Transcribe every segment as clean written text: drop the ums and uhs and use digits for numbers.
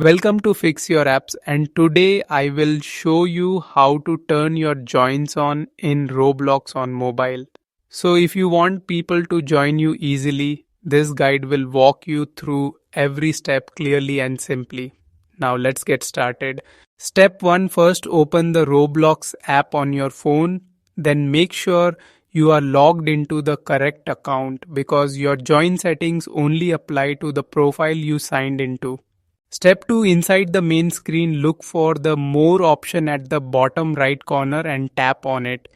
Welcome to Fix Your Apps, and today I will show you how to turn your joins on in Roblox on mobile. So if you want people to join you easily, this guide will walk you through every step clearly and simply. Now let's get started. Step 1, first open the Roblox app on your phone, then make sure you are logged into the correct account because your join settings only apply to the profile you signed into. Step 2, inside the main screen, look for the More option at the bottom right corner and tap on it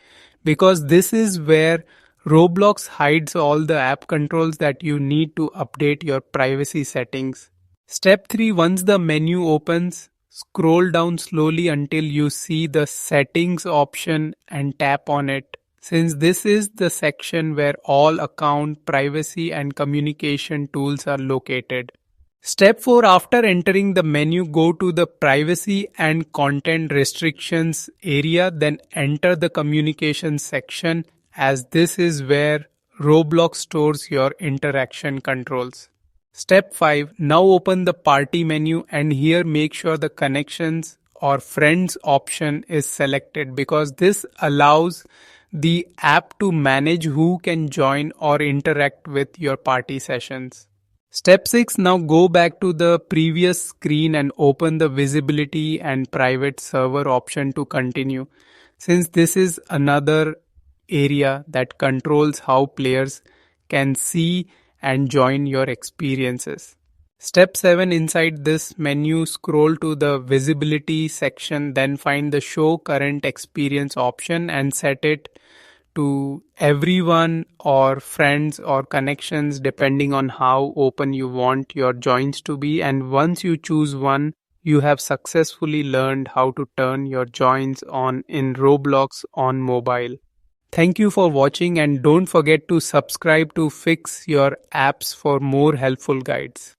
because this is where Roblox hides all the app controls that you need to update your privacy settings. Step 3, once the menu opens, scroll down slowly until you see the Settings option and tap on it, since this is the section where all account, privacy and communication tools are located. Step 4, after entering the menu, go to the privacy and content restrictions area, then enter the communication section as this is where Roblox stores your interaction controls. Step 5, now open the party menu and here make sure the connections or friends option is selected because this allows the app to manage who can join or interact with your party sessions. Step 6, now go back to the previous screen and open the visibility and private server option to continue, since this is another area that controls how players can see and join your experiences. Step 7, inside this menu, scroll to the visibility section, then find the show current experience option and set it to everyone or friends or connections depending on how open you want your joins to be. And once you choose one, you have successfully learned how to turn your joins on in Roblox on mobile. Thank you for watching and don't forget to subscribe to Fix Your Apps for more helpful guides.